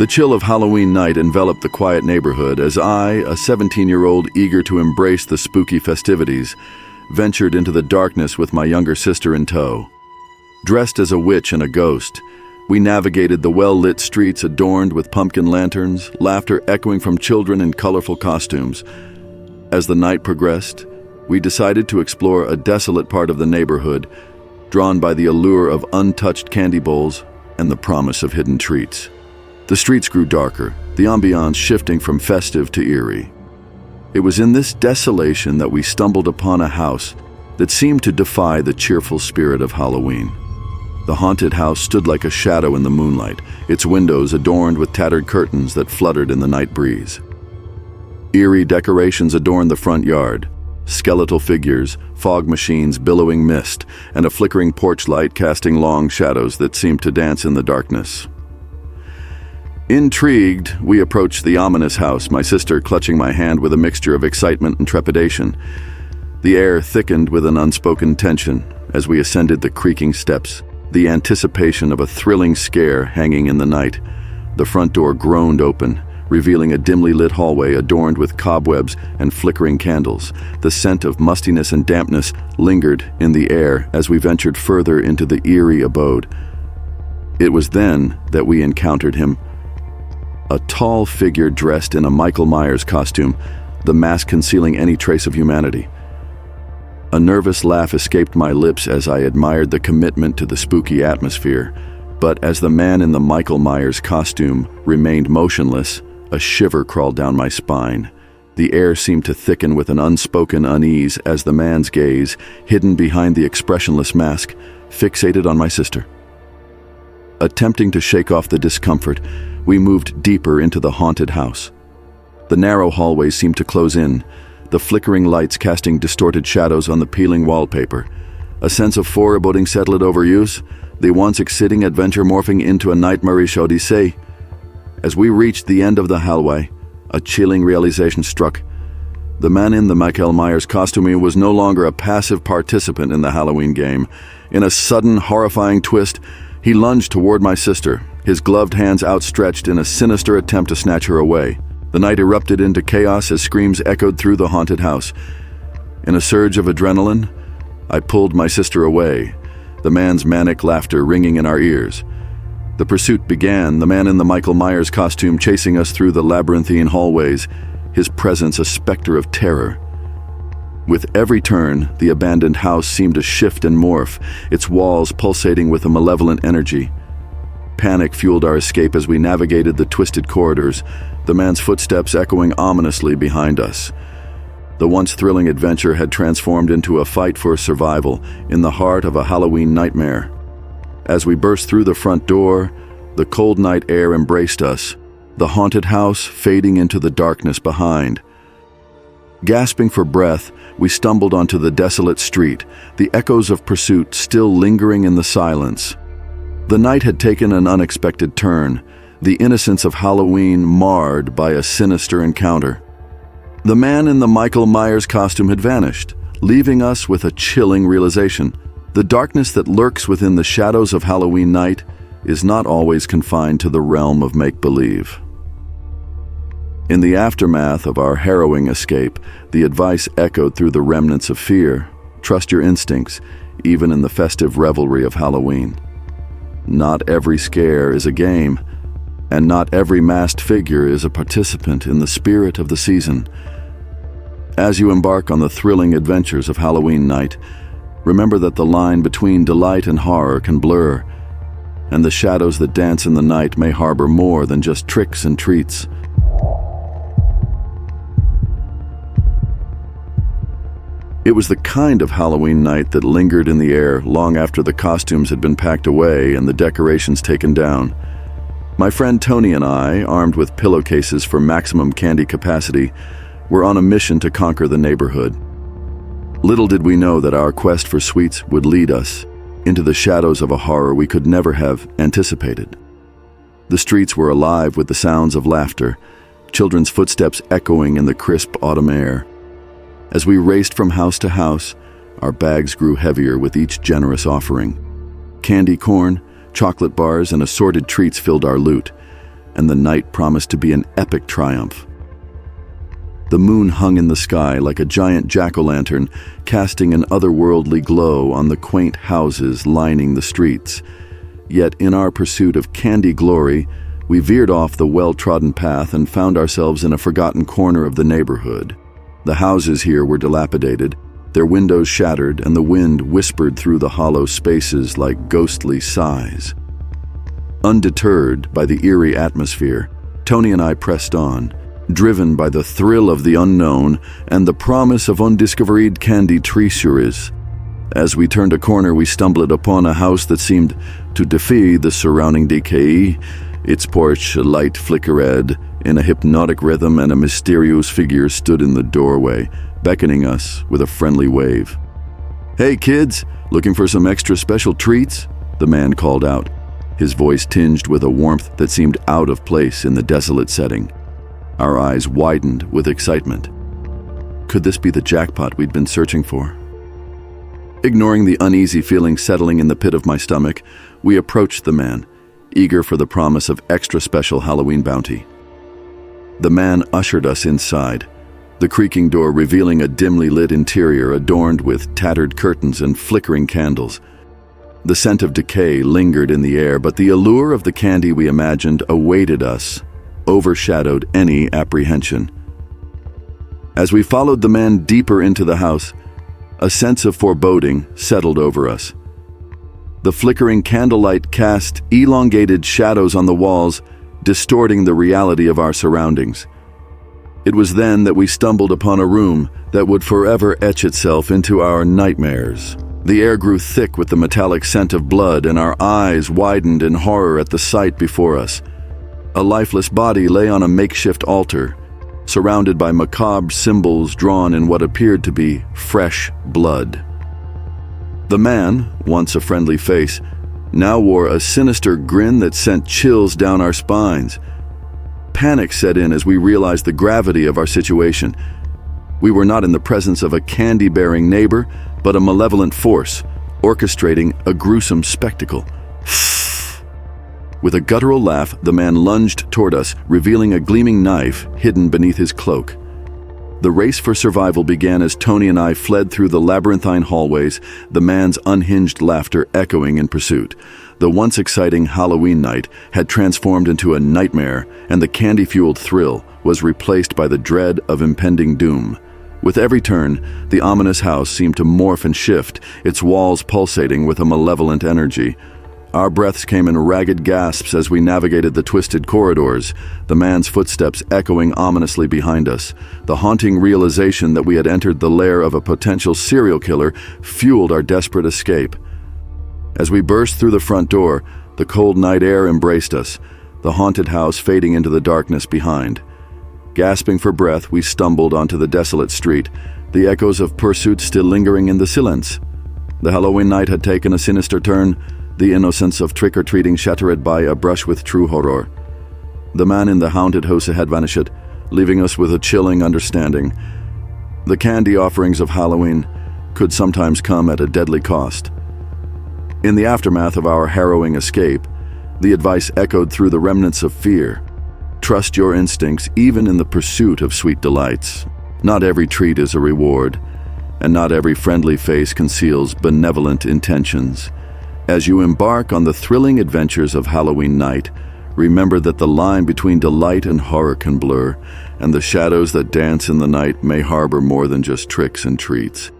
The chill of Halloween night enveloped the quiet neighborhood as I, a 17-year-old eager to embrace the spooky festivities, ventured into the darkness with my younger sister in tow. Dressed as a witch and a ghost, we navigated the well-lit streets adorned with pumpkin lanterns, laughter echoing from children in colorful costumes. As the night progressed, we decided to explore a desolate part of the neighborhood, drawn by the allure of untouched candy bowls and the promise of hidden treats. The streets grew darker, the ambiance shifting from festive to eerie. It was in this desolation that we stumbled upon a house that seemed to defy the cheerful spirit of Halloween. The haunted house stood like a shadow in the moonlight, its windows adorned with tattered curtains that fluttered in the night breeze. Eerie decorations adorned the front yard, skeletal figures, fog machines billowing mist, and a flickering porch light casting long shadows that seemed to dance in the darkness. Intrigued, we approached the ominous house, my sister clutching my hand with a mixture of excitement and trepidation. The air thickened with an unspoken tension as we ascended the creaking steps, the anticipation of a thrilling scare hanging in the night. The front door groaned open, revealing a dimly lit hallway adorned with cobwebs and flickering candles. The scent of mustiness and dampness lingered in the air as we ventured further into the eerie abode. It was then that we encountered him. A tall figure dressed in a Michael Myers costume, the mask concealing any trace of humanity. A nervous laugh escaped my lips as I admired the commitment to the spooky atmosphere, but as the man in the Michael Myers costume remained motionless, a shiver crawled down my spine. The air seemed to thicken with an unspoken unease as the man's gaze, hidden behind the expressionless mask, fixated on my sister. Attempting to shake off the discomfort, we moved deeper into the haunted house. The narrow hallway seemed to close in, the flickering lights casting distorted shadows on the peeling wallpaper. A sense of foreboding settled over us, the once exciting adventure morphing into a nightmarish odyssey. As we reached the end of the hallway, a chilling realization struck. The man in the Michael Myers costume was no longer a passive participant in the Halloween game. In a sudden, horrifying twist, he lunged toward my sister, his gloved hands outstretched in a sinister attempt to snatch her away. The night erupted into chaos as screams echoed through the haunted house. In a surge of adrenaline, I pulled my sister away, the man's manic laughter ringing in our ears. The pursuit began, the man in the Michael Myers costume chasing us through the labyrinthine hallways, his presence a specter of terror. With every turn, the abandoned house seemed to shift and morph, its walls pulsating with a malevolent energy. Panic fueled our escape as we navigated the twisted corridors, the man's footsteps echoing ominously behind us. The once thrilling adventure had transformed into a fight for survival in the heart of a Halloween nightmare. As we burst through the front door, the cold night air embraced us, the haunted house fading into the darkness behind. Gasping for breath, we stumbled onto the desolate street, the echoes of pursuit still lingering in the silence. The night had taken an unexpected turn, the innocence of Halloween marred by a sinister encounter. The man in the Michael Myers costume had vanished, leaving us with a chilling realization. The darkness that lurks within the shadows of Halloween night is not always confined to the realm of make-believe. In the aftermath of our harrowing escape, the advice echoed through the remnants of fear: trust your instincts, even in the festive revelry of Halloween. Not every scare is a game, and not every masked figure is a participant in the spirit of the season. As you embark on the thrilling adventures of Halloween night, remember that the line between delight and horror can blur, and the shadows that dance in the night may harbor more than just tricks and treats. It was the kind of Halloween night that lingered in the air long after the costumes had been packed away and the decorations taken down. My friend Tony and I, armed with pillowcases for maximum candy capacity, were on a mission to conquer the neighborhood. Little did we know that our quest for sweets would lead us into the shadows of a horror we could never have anticipated. The streets were alive with the sounds of laughter, children's footsteps echoing in the crisp autumn air. As we raced from house to house, our bags grew heavier with each generous offering. Candy corn, chocolate bars, and assorted treats filled our loot. and the night promised to be an epic triumph. The moon hung in the sky like a giant jack-o'-lantern, casting an otherworldly glow on the quaint houses lining the streets. Yet in our pursuit of candy glory, we veered off the well-trodden path and found ourselves in a forgotten corner of the neighborhood. The houses here were dilapidated, their windows shattered, and the wind whispered through the hollow spaces like ghostly sighs. Undeterred by the eerie atmosphere, Tony and I pressed on, driven by the thrill of the unknown and the promise of undiscovered candy treasuries. As we turned a corner, we stumbled upon a house that seemed to defy the surrounding decay. Its porch light flickered in a hypnotic rhythm, and a mysterious figure stood in the doorway, beckoning us with a friendly wave. "Hey kids, looking for some extra special treats?" the man called out, his voice tinged with a warmth that seemed out of place in the desolate setting. Our eyes widened with excitement. Could this be the jackpot we'd been searching for? Ignoring the uneasy feeling settling in the pit of my stomach, we approached the man, eager for the promise of extra special Halloween bounty. The man ushered us inside, the creaking door revealing a dimly lit interior adorned with tattered curtains and flickering candles. The scent of decay lingered in the air, but the allure of the candy we imagined awaited us overshadowed any apprehension. As we followed the man deeper into the house, a sense of foreboding settled over us. The flickering candlelight cast elongated shadows on the walls, distorting the reality of our surroundings. It was then that we stumbled upon a room that would forever etch itself into our nightmares. The air grew thick with the metallic scent of blood, and our eyes widened in horror at the sight before us. A lifeless body lay on a makeshift altar, surrounded by macabre symbols drawn in what appeared to be fresh blood. The man, once a friendly face, now wore a sinister grin that sent chills down our spines. Panic set in as we realized the gravity of our situation. We were not in the presence of a candy-bearing neighbor, but a malevolent force, orchestrating a gruesome spectacle. With a guttural laugh, the man lunged toward us, revealing a gleaming knife hidden beneath his cloak. The race for survival began as Tony and I fled through the labyrinthine hallways, the man's unhinged laughter echoing in pursuit. The once exciting Halloween night had transformed into a nightmare, and the candy-fueled thrill was replaced by the dread of impending doom. With every turn, the ominous house seemed to morph and shift, its walls pulsating with a malevolent energy. Our breaths came in ragged gasps as we navigated the twisted corridors, the man's footsteps echoing ominously behind us. The haunting realization that we had entered the lair of a potential serial killer fueled our desperate escape. As we burst through the front door, the cold night air embraced us, the haunted house fading into the darkness behind. Gasping for breath, we stumbled onto the desolate street, the echoes of pursuit still lingering in the silence. The Halloween night had taken a sinister turn, the innocence of trick-or-treating shattered by a brush with true horror. The man in the haunted house had vanished, leaving us with a chilling understanding. The candy offerings of Halloween could sometimes come at a deadly cost. In the aftermath of our harrowing escape, the advice echoed through the remnants of fear. Trust your instincts even in the pursuit of sweet delights. Not every treat is a reward, and not every friendly face conceals benevolent intentions. As you embark on the thrilling adventures of Halloween night, remember that the line between delight and horror can blur, and the shadows that dance in the night may harbor more than just tricks and treats.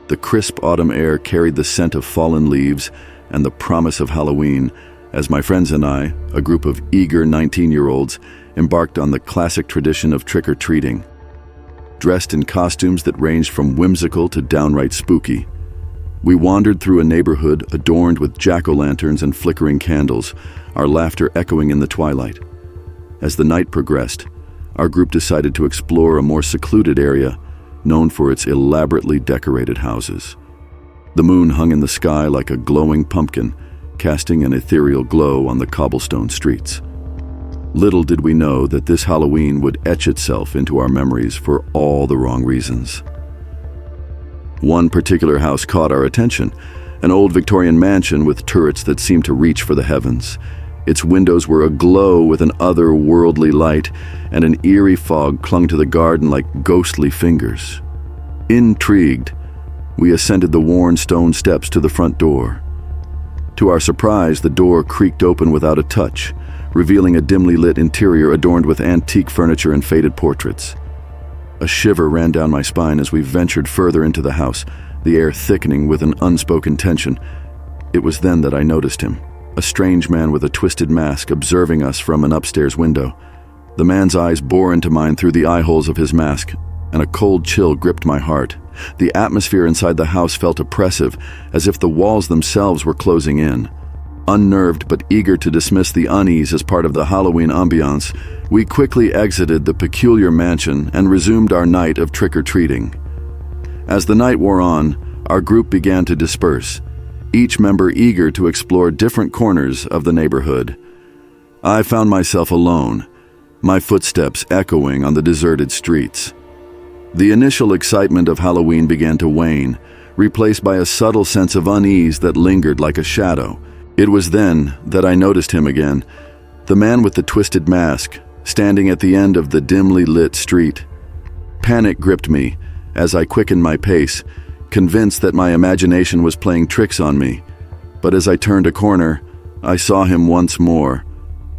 The crisp autumn air carried the scent of fallen leaves and the promise of Halloween, as my friends and I, a group of eager 19-year-olds, embarked on the classic tradition of trick-or-treating. Dressed in costumes that ranged from whimsical to downright spooky, we wandered through a neighborhood adorned with jack-o'-lanterns and flickering candles, our laughter echoing in the twilight. As the night progressed, our group decided to explore a more secluded area, known for its elaborately decorated houses. The moon hung in the sky like a glowing pumpkin, casting an ethereal glow on the cobblestone streets. Little did we know that this Halloween would etch itself into our memories for all the wrong reasons. One particular house caught our attention, An old Victorian mansion with turrets that seemed to reach for the heavens. Its windows were aglow with an otherworldly light, and an eerie fog clung to the garden like ghostly fingers. Intrigued, we ascended the worn stone steps to the front door. To our surprise, the door creaked open without a touch, revealing a dimly lit interior adorned with antique furniture and faded portraits. A shiver ran down my spine as we ventured further into the house, the air thickening with an unspoken tension. It was then that I noticed him, a strange man with a twisted mask observing us from an upstairs window. The man's eyes bore into mine through the eye holes of his mask, and a cold chill gripped my heart. The atmosphere inside the house felt oppressive, as if the walls themselves were closing in. Unnerved but eager to dismiss the unease as part of the Halloween ambiance, we quickly exited the peculiar mansion and resumed our night of trick-or-treating. As the night wore on, our group began to disperse, each member eager to explore different corners of the neighborhood. I found myself alone, my footsteps echoing on the deserted streets. The initial excitement of Halloween began to wane, replaced by a subtle sense of unease that lingered like a shadow. It was then that I noticed him again, the man with the twisted mask, standing at the end of the dimly lit street. Panic gripped me as I quickened my pace, convinced that my imagination was playing tricks on me. But as I turned a corner, I saw him once more,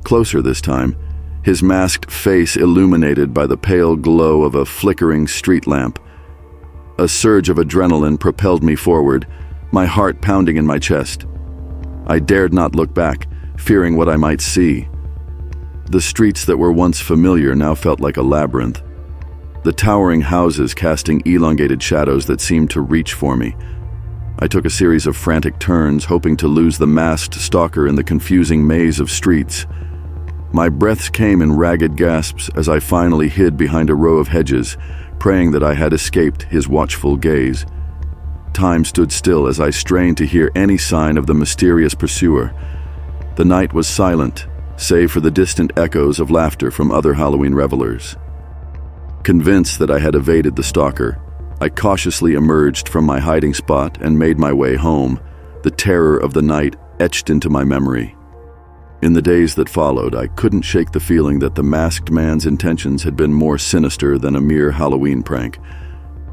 closer this time, his masked face illuminated by the pale glow of a flickering street lamp. A surge of adrenaline propelled me forward, my heart pounding in my chest. I dared not look back, fearing what I might see. The streets that were once familiar now felt like a labyrinth, the towering houses casting elongated shadows that seemed to reach for me. I took a series of frantic turns, hoping to lose the masked stalker in the confusing maze of streets. My breaths came in ragged gasps as I finally hid behind a row of hedges, praying that I had escaped his watchful gaze. Time stood still as I strained to hear any sign of the mysterious pursuer. The night was silent, save for the distant echoes of laughter from other Halloween revelers. Convinced that I had evaded the stalker, I cautiously emerged from my hiding spot and made my way home, the terror of the night etched into my memory. In the days that followed, I couldn't shake the feeling that the masked man's intentions had been more sinister than a mere Halloween prank.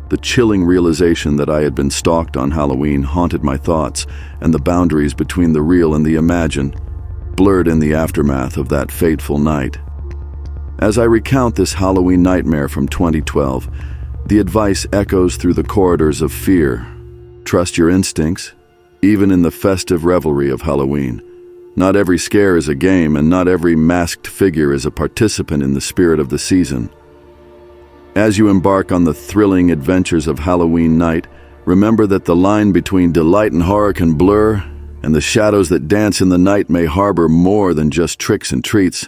The chilling realization that I had been stalked on Halloween haunted my thoughts, and the boundaries between the real and the imagined blurred in the aftermath of that fateful night. As I recount this Halloween nightmare from 2012, the advice echoes through the corridors of fear. Trust your instincts, even in the festive revelry of Halloween. Not every scare is a game, and not every masked figure is a participant in the spirit of the season. As you embark on the thrilling adventures of Halloween night, remember that the line between delight and horror can blur, and the shadows that dance in the night may harbor more than just tricks and treats.